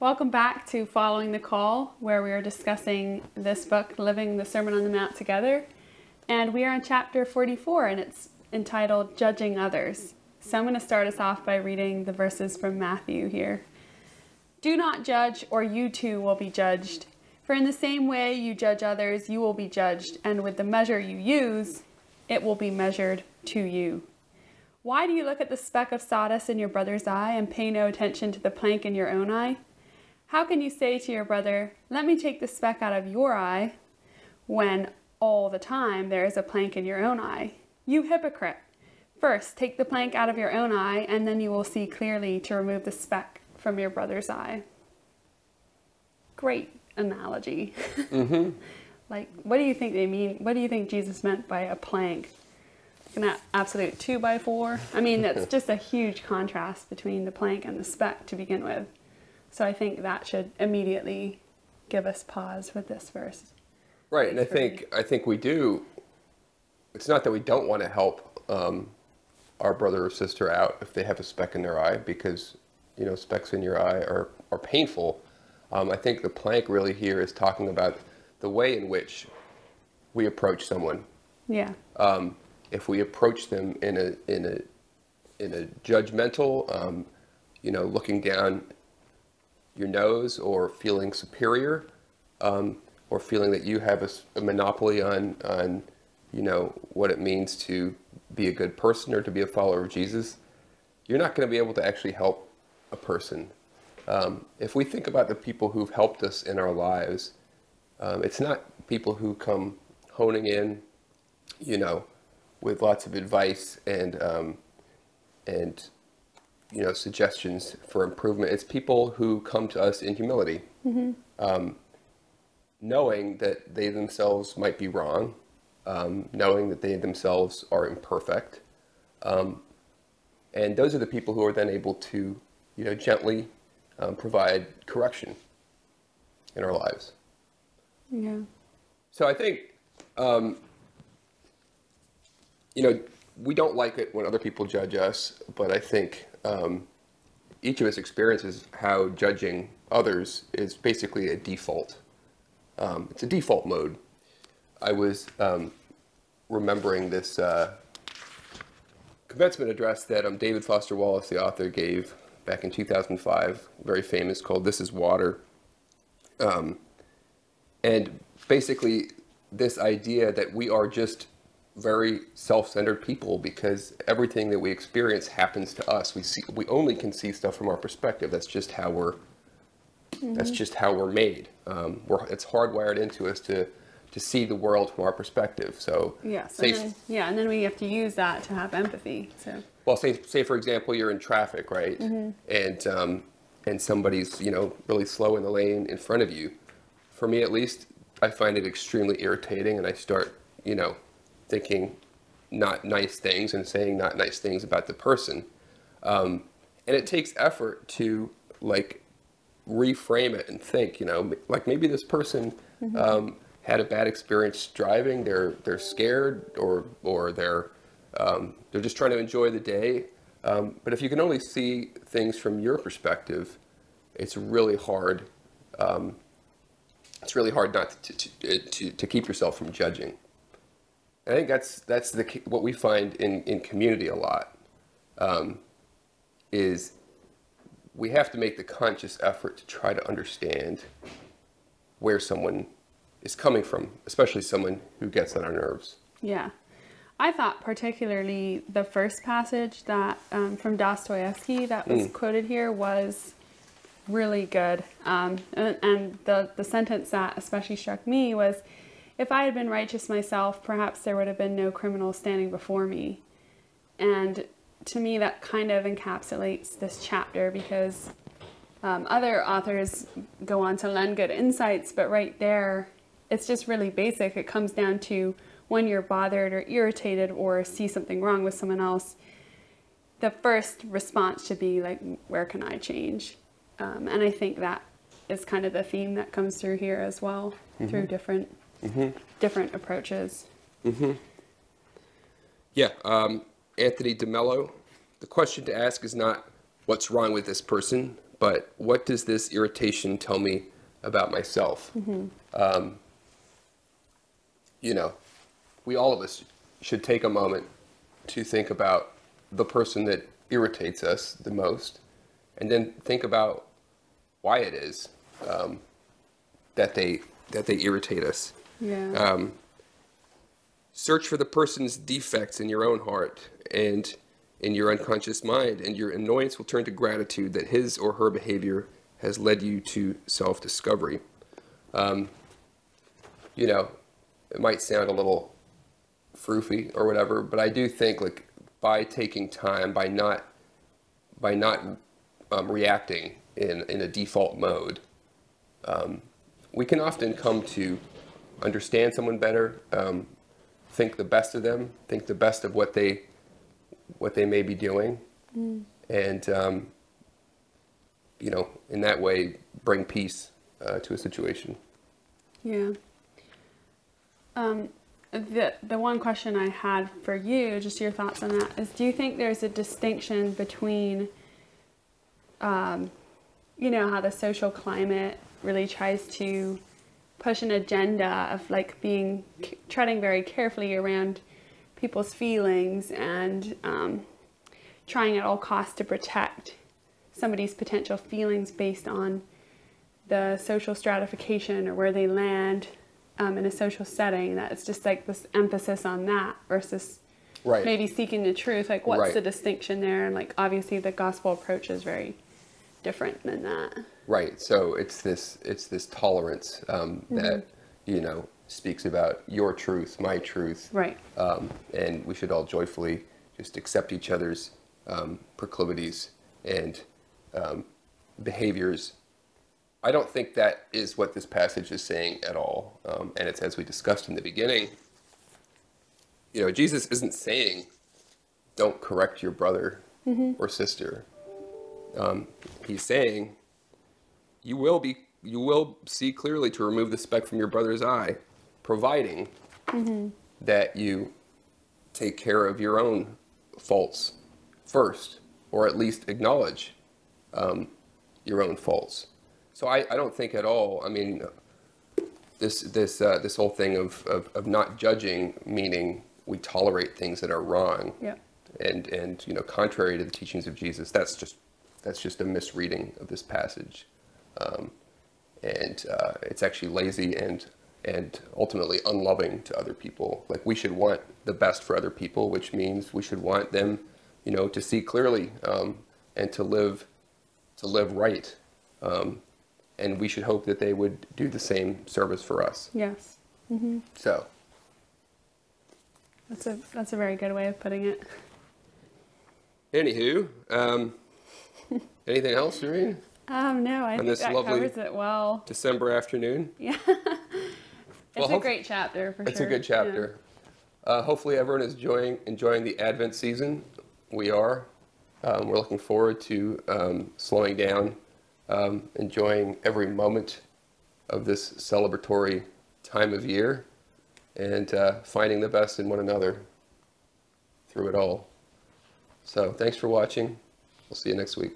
Welcome back to Following the Call, where we are discussing this book, Living the Sermon on the Mount Together. And we are in chapter 44, and it's entitled Judging Others. So I'm going to start us off by reading the verses from Matthew here. Do not judge, or you too will be judged. For in the same way you judge others, you will be judged, and with the measure you use, it will be measured to you. Why do you look at the speck of sawdust in your brother's eye and pay no attention to the plank in your own eye? How can you say to your brother, let me take the speck out of your eye, when all the time there is a plank in your own eye? You hypocrite! First, take the plank out of your own eye, and then you will see clearly to remove the speck from your brother's eye. Great analogy. Mm-hmm. Like, what do you think they mean? What do you think Jesus meant by a plank? An absolute 2x4? I mean, that's just a huge contrast between the plank and the speck to begin with. So I think that should immediately give us pause with this verse. Right, and I think we do. It's not that we don't want to help our brother or sister out if they have a speck in their eye, because specks in your eye are painful. I think the plank really here is talking about the way in which we approach someone. Yeah. If we approach them in a judgmental, looking down your nose, or feeling superior, or feeling that you have a monopoly on what it means to be a good person or to be a follower of Jesus, you're not going to be able to actually help a person. If we think about the people who've helped us in our lives, it's not people who come honing in, with lots of advice and suggestions for improvement. It's people who come to us in humility, knowing that they themselves might be wrong, knowing that they themselves are imperfect. And those are the people who are then able to, gently provide correction in our lives. Yeah. So I think, we don't like it when other people judge us, but I think each of us experiences how judging others is basically a default. It's a default mode. I was remembering this commencement address that David Foster Wallace, the author, gave back in 2005, very famous, called This is Water. And basically this idea that we are just very self-centered people because everything that we experience happens to us. We only can see stuff from our perspective. That's just how we're made. It's hardwired into us to see the world from our perspective. So yes, and then we have to use that to have empathy. So say for example you're in traffic, right? Mm-hmm. And somebody's really slow in the lane in front of you. For me at least, I find it extremely irritating, and I start thinking not nice things and saying not nice things about the person. And it takes effort to reframe it and think, maybe this person had a bad experience driving. They're scared or they're just trying to enjoy the day. But if you can only see things from your perspective, it's really hard. It's really hard not to keep yourself from judging. I think that's what we find in community a lot, is we have to make the conscious effort to try to understand where someone is coming from, especially someone who gets on our nerves. Yeah. I thought particularly the first passage that from Dostoevsky that was quoted here was really good. And the sentence that especially struck me was, if I had been righteous myself, perhaps there would have been no criminal standing before me. And to me, that kind of encapsulates this chapter, because other authors go on to lend good insights, but right there, it's just really basic. It comes down to when you're bothered or irritated or see something wrong with someone else, the first response should be like, where can I change? And I think that is kind of the theme that comes through here as well, through different approaches. Yeah, Anthony DeMello, the question to ask is not what's wrong with this person, but what does this irritation tell me about myself? You know, we all of us should take a moment to think about the person that irritates us the most, and then think about why it is that they irritate us. Yeah. Search for the person's defects in your own heart and in your unconscious mind, and your annoyance will turn to gratitude that his or her behavior has led you to self-discovery. You know, it might sound a little froofy or whatever, but I do think, like, by taking time, by not reacting in a default mode, we can often come to understand someone better, think the best of them, think the best of what they may be doing, and you know, in that way, bring peace to a situation. Yeah. The one question I had for you, just your thoughts on that, is do you think there's a distinction between, you know, how the social climate really tries to push an agenda of like treading very carefully around people's feelings and trying at all costs to protect somebody's potential feelings based on the social stratification or where they land in a social setting, that it's just like this emphasis on that versus maybe seeking the truth. Like, what's the distinction there? And like, obviously the gospel approach is very different than that. Right. So it's this tolerance that, you know, speaks about your truth, my truth. Right. And we should all joyfully just accept each other's proclivities and behaviors. I don't think that is what this passage is saying at all. And it's, as we discussed in the beginning, you know, Jesus isn't saying don't correct your brother or sister. He's saying you will see clearly to remove the speck from your brother's eye, providing that you take care of your own faults first, or at least acknowledge your own faults. So I don't think at all, I mean, this whole thing of not judging, meaning we tolerate things that are wrong, and you know, contrary to the teachings of Jesus, that's just a misreading of this passage, and it's actually lazy and ultimately unloving to other people. Like, we should want the best for other people, which means we should want them, you know, to see clearly and to live right. And we should hope that they would do the same service for us. Yes. So. That's a very good way of putting it. Anywho, anything else, Noreen? No, I think that covers it well. December afternoon. Yeah. It's a great chapter, for sure. It's a good chapter. Yeah. Hopefully everyone is enjoying the Advent season. We are. We're looking forward to slowing down, enjoying every moment of this celebratory time of year, and finding the best in one another through it all. So thanks for watching. We'll see you next week.